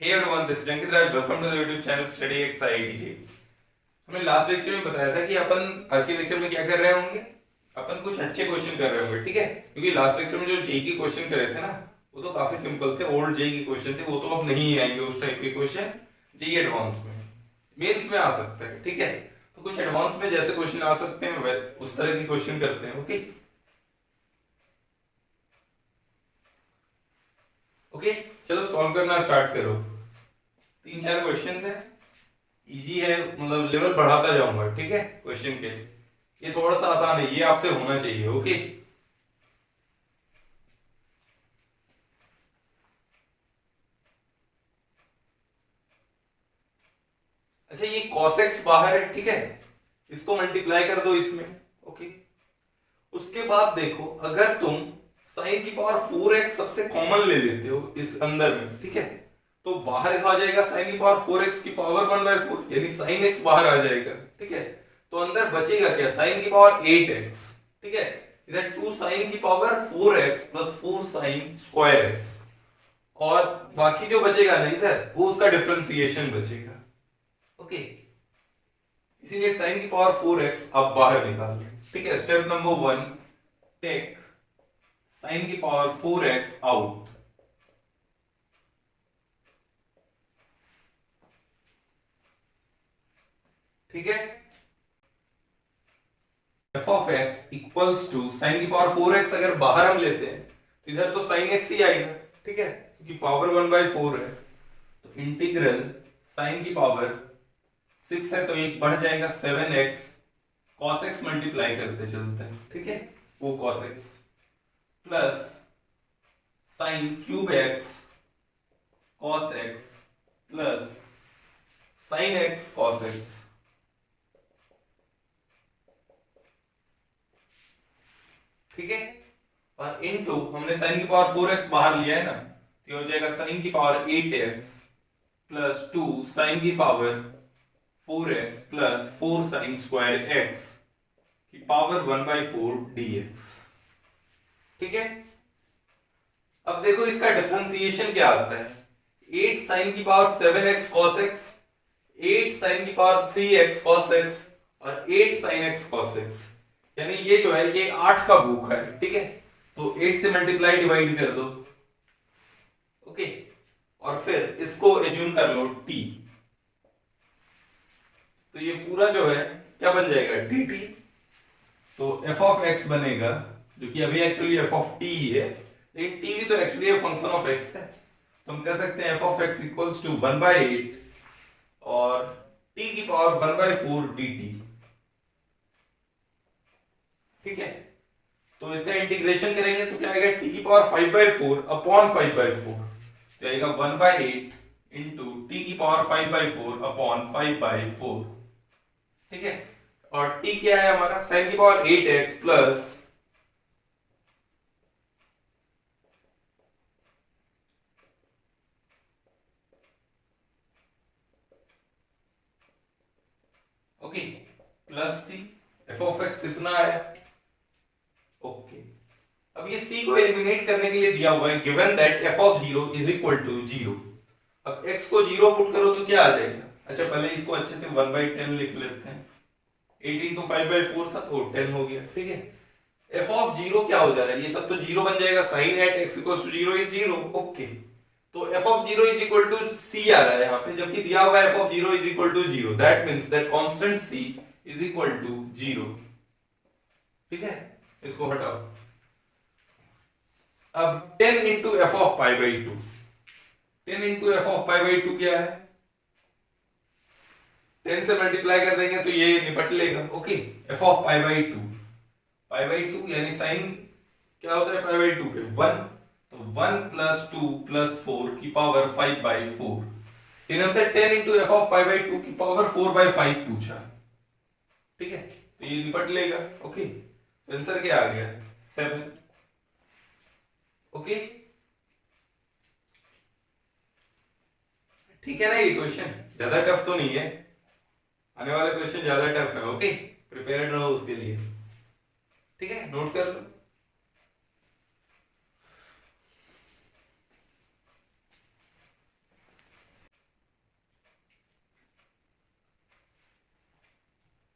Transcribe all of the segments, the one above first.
Hey everyone, this is Jankit Raj. Welcome to the YouTube channel Study X IITJ. हमने last lecture में बताया था कि अपन आज के लेक्चर में क्या कर रहे होंगे। अपन कुछ अच्छे क्वेश्चन कर रहे होंगे, ठीक है। क्योंकि लास्ट लेक्चर में जो जेई के क्वेश्चन करे थे ना, वो तो काफी सिंपल थे, ओल्ड जेई के क्वेश्चन थे, वो तो अब नहीं आएंगे उस टाइप के क्वेश्चन। जेई एडवांस में, मेंस में आ सकते हैं, ठीक है। तो कुछ एडवांस में जैसे क्वेश्चन आ सकते हैं उस तरह के क्वेश्चन करते हैं। ओके ओके, चलो सॉल्व करना स्टार्ट करो। 3-4 क्वेश्चंस है, इजी है, मतलब लेवल बढ़ाता जाऊंगा, ठीक है। क्वेश्चन के ये थोड़ा सा आसान है, ये आपसे होना चाहिए। ओके, अच्छा ये cos x बाहर है, ठीक है। इसको मल्टीप्लाई कर दो इसमें। ओके, उसके बाद देखो, अगर तुम sin की पावर 4x सबसे कॉमन ले लेते हो इस अंदर में, ठीक है, तो बाहर आ जाएगा sin की पावर 4x की पावर 1/4, यानी sin x बाहर आ जाएगा, ठीक है। तो अंदर बचेगा क्या, sin की पावर 8x, ठीक है। इधर 2 sin की power 4x plus 4 sin square x, और बाकी जो बचेगा ना इधर, वो उसका डिफरेंशिएशन बचेगा। ओके, इसीलिए sin की पावर 4x आप बाहर निकाल दें, ठीक है। स्टेप नंबर 1, टेक sin की पावर 4x आउट। ठीक है, f of x equals to sin की पावर 4x अगर बाहर हम लेते हैं तो इधर तो sin x ही आएगा, ठीक है, क्योंकि पावर 1/4 है। तो इंटीग्रल sin की पावर 6 है तो एक बढ़ जाएगा 7x, cos x मल्टीप्लाई करते चलते हैं, ठीक है, वो cos x plus sin cube x cos x plus sin x cos x, ठीक है। और इनटू हमने sin की पावर 4x बाहर लिया है ना, तो हो जाएगा sin की पावर 8x प्लस 2 sin की power 4x plus 4 sin square x की पावर 1/4 dx, ठीक है। अब देखो इसका डिफरेंशिएशन क्या आता है, 8 sin की power 7x cos x, 8 sin की पावर 3x cos x और 8 sin x cos x, यानी ये जो है ये 8 का भूख है, ठीक है। तो 8 से मल्टीप्लाई डिवाइड कर दो, ओके, और फिर इसको एज्यूम कर लो t, तो ये पूरा जो है क्या बन जाएगा dt। तो f ऑफ x बनेगा, जो कि अभी एक्चुअली f ऑफ t ही है, लेकिन t भी तो एक्चुअली फंक्शन ऑफ x है, तो हम कह सकते हैं f of x equals to 1/8 और t की पावर 1/4 dt, ठीक है। तो इसका इंटीग्रेशन करेंगे तो क्या आएगा, t की पावर 5/4 अपॉन 5/4, तो आएगा 1/8 इंटू टी की पावर 5/4 अपॉन 5/4, ठीक है। और t क्या है हमारा, sin की power 8x plus okay plus c, f of x इतना है, ओके। अब ये c को एलिमिनेट करने के लिए दिया हुआ है, given that f of 0 is equal to 0। अब x को 0 पुट करो तो क्या आ जाएगा, अच्छा पहले इसको अच्छे से 1/10 लिख लेते हैं, 8 इंटू 5/4 था तो 10 हो गया, ठीक है। f ऑफ 0 क्या हो जा रहा है, ये सब तो 0 बन जाएगा, sin at x equals to 0 is 0, okay. तो f of 0 is equal to c आ रहा है यहाँ पे, जबकि दिया होगा f of 0 is equal to 0, that means that constant c is equal to 0, ठीक है। इसको हटाओ। अब 10 into F of π/2, 10 into F of π/2 क्या है, 10 से मल्टीप्लाई कर देंगे तो ये निपट लेगा, ओके। एफ ऑफ π/2 यानी साइन क्या होता है π/2 पे 1, तो 1 प्लस 2 प्लस 4 की पावर 5/4, इन हमसे 10 इंटू एफ ऑफ π/2 की पावर 4/5 पूछा, ठीक है, तो ये निपट लेगा, ओके। आंसर क्या आ गया 7, ओके, ठीक है ना। ये क्वेश्चन ज्यादा टफ तो नहीं है, आने वाले क्वेश्चन ज्यादा टफ है, ओके, प्रिपेयर्ड रहो उसके लिए, ठीक है, नोट कर लो।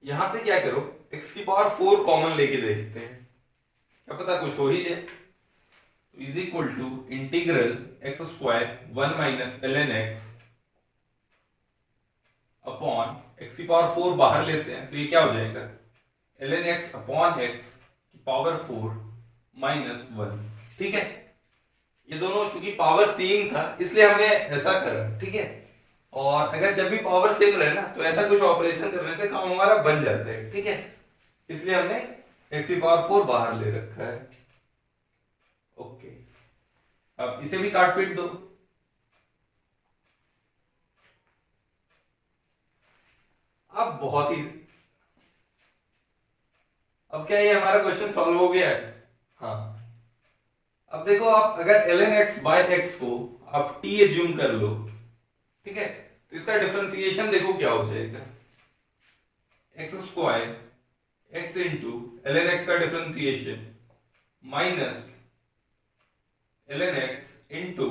यहां से क्या करो, x की पावर 4 कॉमन लेके देखते हैं, क्या पता कुछ हो ही जाए। Is equal to integral x square 1 minus ln x upon x की पावर 4 बाहर लेते हैं तो ये क्या हो जाएगा, ln x अपॉन x की पावर 4 माइनस 1। ठीक है, ये दोनों चूंकि पावर सेम था इसलिए हमने ऐसा करा। ठीक है, और अगर जब भी पावर सेम रहे ना तो ऐसा कुछ ऑपरेशन करने से काम हमारा बन जाता है। ठीक है, इसलिए हमने x की पावर 4 बाहर ले रखा है। ओके, अब इसे भी काट पीट दो। अब बहुत ही, अब क्या ये हमारा क्वेश्चन सॉल्व हो गया है? हाँ, अब देखो आप अगर ln x बाय x को आप t एज्यूम कर लो, ठीक है, तो इसका डिफरेंशिएशन देखो क्या हो जाएगा, x square x into ln x का differentiation minus ln x into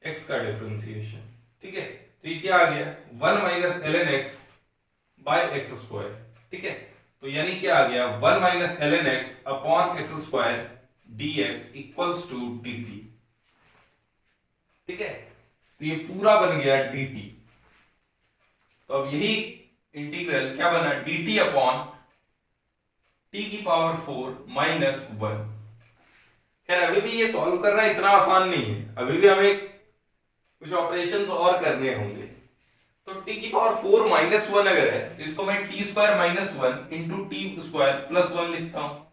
x का डिफरेंशिएशन। ठीक है, तो ये क्या आ गया, 1 minus ln x by x square. ठीक है, तो यानी क्या आ गया, 1 minus ln x upon x square dx equals to dt। ठीक है, तो ये पूरा बन गया dt। तो अब यही इंटीग्रल क्या बना, dt अपॉन t की पावर 4 माइनस 1। खैर अभी भी ये सॉल्व करना इतना आसान नहीं है, अभी भी हमें कुछ ऑपरेशंस और करने होंगे। तो t की पावर 4 माइनस 1 अगर है तो इसको मैं t square minus 1 into T square plus 1 लिखता हूं।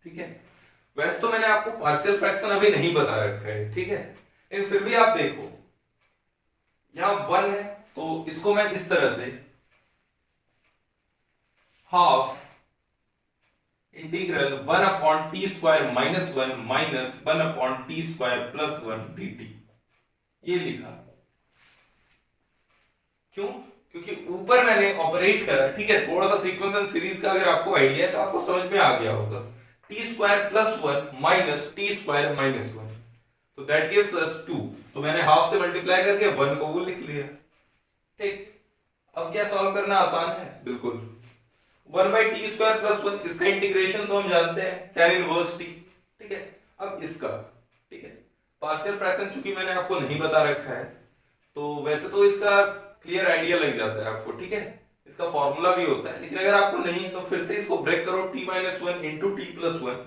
ठीक है, वैसे तो मैंने आपको पार्शियल फ्रैक्शन अभी नहीं बता रखा है। ठीक है, लेकिन फिर भी आप देखो यहां 1 है तो इसको मैं इस तरह से half integral 1 upon T square minus 1 minus 1 upon T square plus 1 dt ये लिखा। क्यों? क्योंकि ऊपर मैंने ऑपरेट करा। ठीक है, थोड़ा सा सीक्वेंस एंड सीरीज का अगर आपको आइडिया है तो आपको समझ में आ गया होगा, T square plus 1 minus T square minus 1, तो दैट गिव्स अस 2। तो मैंने हाफ से मल्टीप्लाई करके 1 को वो लिख लिया। ठीक, अब क्या सॉल्व करना आसान है, बिल्कुल 1 बाई टी स्क्वायर प्लस 1, इसका इंटीग्रेशन तो हम जानते हैं tan इनवर्स टी। ठीक है, अब इसका, ठीक है, पार्शियल फ्रैक्शन चूंकि मैंने आपको नहीं बता रखा है तो वैसे तो इसका क्लियर आइडिया लग जाता है आपको। ठीक है, इसका फॉर्मूला भी होता है, लेकिन अगर आपको नहीं तो फिर से इसको ब्रेक करो, t minus 1 into T plus 1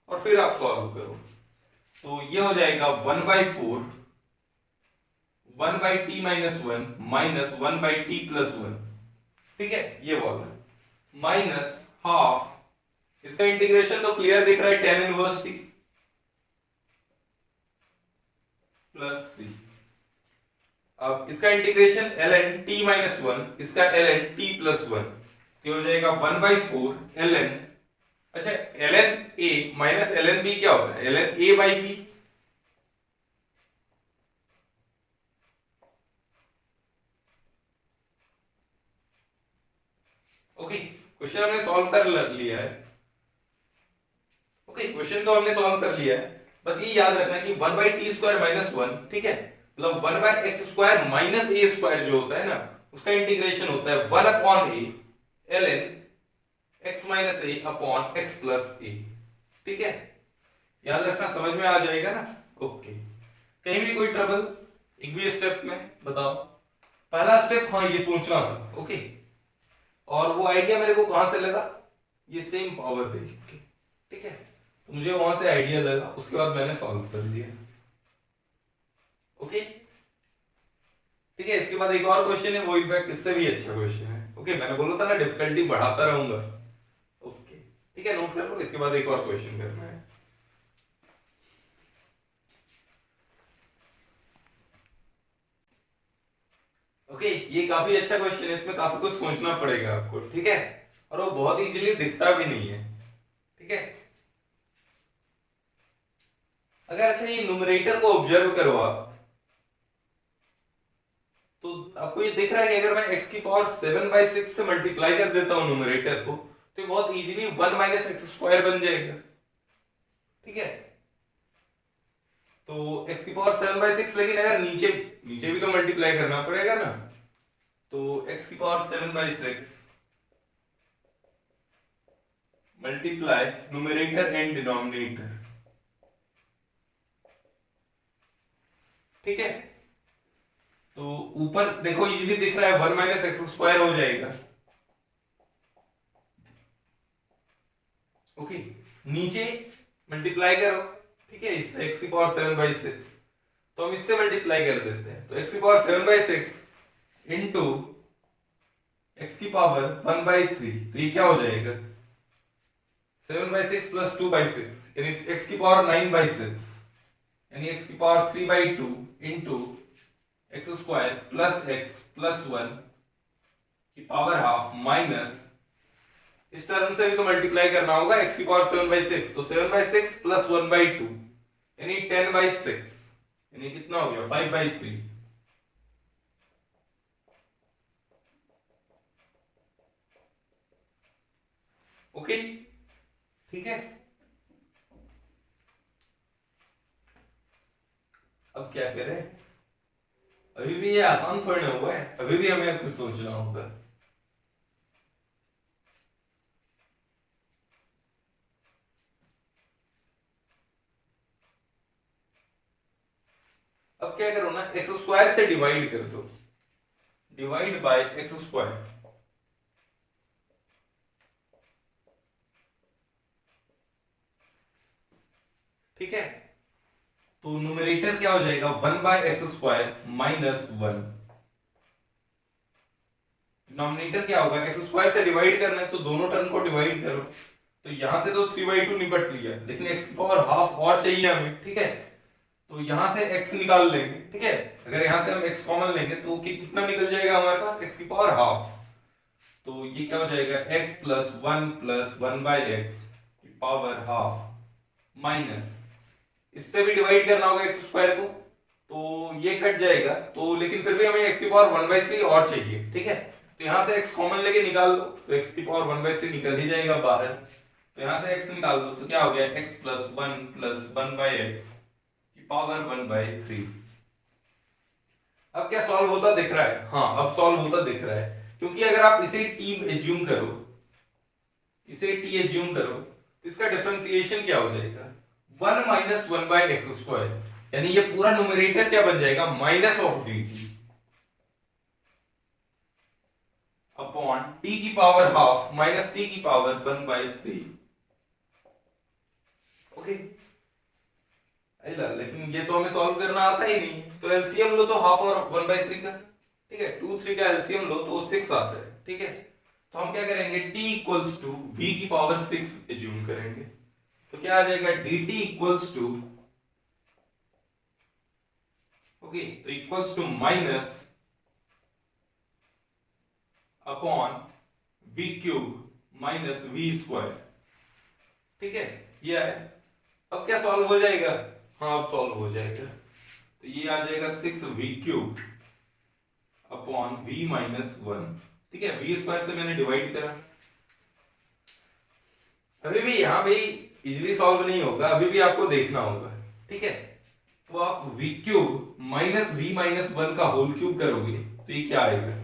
और फिर आप सॉल्व करो। तो ये हो जाएगा 1 by 4 1 by T minus 1 minus 1 by T plus 1। ठीक है, ये वाला माइनस हाफ, इसका इंटीग्रेशन तो क्लियर दिख रहा है tan इनवर्स टी प्लस सी। अब इसका इंटीग्रेशन ln t माइनस 1, इसका ln t प्लस 1, तो हो जाएगा 1 बाई 4 ln, अच्छा ln a minus ln b क्या होता है, ln a by b। Okay, question हमने सॉल्व कर लिया है। ओके, क्वेश्चन तो हमने सॉल्व कर लिया है, बस ये याद रखना कि 1 बाई टी स्क्वायर माइनस 1, ठीक है, मतलब 1 by x square minus A square जो होता है ना उसका इंटीग्रेशन होता है 1 अपॉन ए ln x माइनस ए अपॉन x प्लस ए। ठीक है, याद रखना, समझ में आ जाएगा ना। ओके, कहीं भी कोई ट्रबल एक भी स्टेप में बताओ? पहला स्टेप, हाँ ये सोचना था। ओके, और वो आइडिया मेरे को कहां से लगा, ये सेम पावर देख के। ठीक है, तो मुझे वहां से आइडिया लगा, उसके बाद मैंने सॉल्व कर लिया। ओके, ठीक है, इसके बाद एक और क्वेश्चन है, वो इनफैक्ट इससे भी अच्छा क्वेश्चन है। ओके, मैंने बोला था ना डिफिकल्टी बढ़ाता रहूंगा। ओके, ठीक है, नोट कर लो, इसके बाद एक और क्वेश्चन करना है। ओके, ये काफी अच्छा क्वेश्चन है, इसमें काफी कुछ सोचना पड़ेगा आपको। ठीक है, और वो बहुत इजीली दिखता भी नहीं है। ठीक है, अगर अच्छा ये न्यूमरेटर को ऑब्जर्व करो आप, तो आपको ये दिख रहा है कि अगर मैं x की पावर 7 बाई 6 से मल्टीप्लाई कर देता हूं न्यूमरेटर को तो ये बहुत इजीली 1 माइनस एक्स स्क्वायर बन जाएगा। ठीक है, तो x की पावर 7 बाई 6, लेकिन अगर नीचे नीचे भी तो मल्टीप्लाई करना पड़ेगा ना, तो x की power 7/6 multiply numerator and denominator, ठीक है। तो ऊपर देखो इजीली दिख रहा है 1 माइनस एक्स स्क्वायर हो जाएगा, ओके। नीचे मल्टीप्लाई करो, ठीक है, इससे x की पावर 7/6, तो हम इससे मल्टीप्लाई कर देते हैं, तो x की पावर 7/6 इंटू x की पावर 1/3, तो ये क्या हो जाएगा 7/6 प्लस 2/6 यानी x की पावर 9/6 यानी x की power 3/2 into x square plus x plus 1 की पावर हाफ माइनस, इस टर्म से भी तो मल्टीप्लाई करना होगा, x की पावर 7/6, तो 7/6 प्लस 1/2 यानी 10/6 यानी कितना हो गया 5/3, ओके, ठीक है। अब क्या करें, अभी भी ये आसान थोड़ी ना हुआ है, अभी भी हमें कुछ सोचना होगा। अब क्या करो ना, एक्स स्क्वायर से डिवाइड कर दो, डिवाइड बाय एक्स स्क्वायर, ठीक है। तो न्यूमरेटर क्या हो जाएगा 1/x² माइनस 1, डिनोमिनेटर क्या होगा एक्स स्क्वायर से डिवाइड करना है तो दोनों टर्म को डिवाइड करो, तो यहां से तो 3/2 निपट लिया, लेकिन x की पावर हाफ और चाहिए हमें, ठीक है। तो यहां से x निकाल लेंगे, ठीक है। अगर यहां से हम x कॉमन लेंगे तो कितना निकल जाएगा हमारे पास x की पावर हाफ, तो ये क्या हो जाएगा x प्लस 1 प्लस 1/x की पावर हाफ माइनस, इससे भी डिवाइड करना होगा एक्स स्क्वायर को, तो ये कट जाएगा, तो लेकिन फिर भी हमें x की पावर 1/3 और चाहिए, ठीक है। तो यहां से x कॉमन लेके निकाल लो, तो x की पावर 1/3 निकल ही जाएगा बाहर, तो यहां से x निकाल दो, तो क्या हो गया x प्लस 1 प्लस 1/x की पावर 1/3। अब क्या सॉल्व होता दिख रहा है, हाँ अब सॉल्व होता दिख रहा है, क्योंकि अगर आप इसे t एज्यूम करो, इसे t एज्यूम करो, तो इसका डिफरेंशिएशन क्या हो जाएगा 1 माइनस 1/x², यानी ये पूरा न्यूमरेटर क्या बन जाएगा minus of dt upon t की पावर हाफ माइनस t की पावर 1/3, ओके। लेकिन ये तो हमें सॉल्व करना आता ही नहीं, तो एलसीएम लो तो हाफ और 1/3 का, ठीक है, 2 3 का एलसीएम लो तो 6 आता है, ठीक है। तो हम क्या करेंगे t इक्वल्स टू v की पावर 6 एज्यूम करेंगे, तो क्या आ जाएगा dt इक्वल्स टू, ओके, तो equals to minus upon v cube minus v², ठीक है, ये है। अब क्या सॉल्व हो जाएगा, हाँ अब सॉल्व हो जाएगा, तो ये आ जाएगा 6v cube upon v minus 1, ठीक है, v² से मैंने डिवाइड करा। अभी भी यहां भी इजीली सॉल्व नहीं होगा, अभी भी आपको देखना होगा, ठीक है। तो आप v cube minus v minus 1 का होल क्यूब करोगे तो ये क्या आएगा,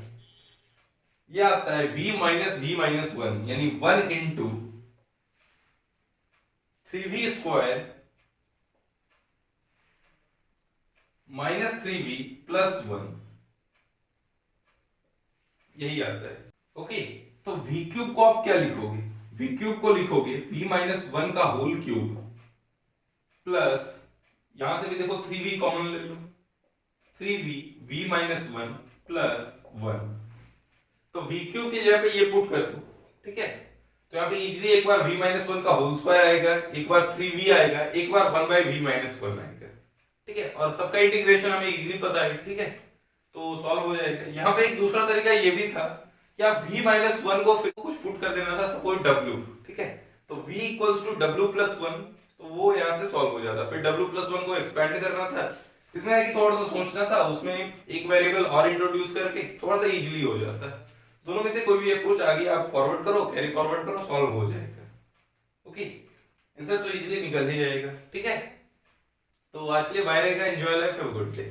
ये आता है v माइनस v माइनस 1 यानी 1 into 3v² minus 3v plus 1, यही आता है, ओके। तो v क्यूब को आप क्या लिखोगे, v क्यूब को लिखोगे v माइनस 1 का होल क्यूब प्लस, यहां से भी देखो 3v कॉमन ले लो, 3v v माइनस 1 प्लस 1, तो v क्यूब की जगह पे ये पुट कर दो, ठीक है। तो यहाँ पे इजीली एक बार v माइनस 1 का होल स्क्वायर आएगा, एक बार 3v आएगा, एक बार 1/v माइनस 1 आएगा, ठीक है, और सबका इंटीग्रेशन हमें इजीली पता है, ठीक है, तो सॉल्व हो जाएगा। यहाँ पे एक दूसरा तरीका ये भी था कि आप v माइनस 1 को फिर कुछ पुट कर देना था, सपोज w, ठीक है, तो v equals to w plus 1, तो वो यहाँ से सॉल्व हो जाता, फिर w प्लस 1 को एक्सपेंड करना था, इसमें है कि थोड़ा सा सोचना था, उसमें एक वेरिएबल और इंट्रोड्यूस करके थोड़ा सा इजीली हो जाता। दोनों में से कोई भी अप्रोच आगे आप फॉरवर्ड करो, कैरी फॉरवर्ड करो, सॉल्व हो जाएगा, ओके, आंसर तो इजीली निकल ही जाएगा, ठीक है। तो आज के लिए बाय रहेगा, enjoy life, have a good day.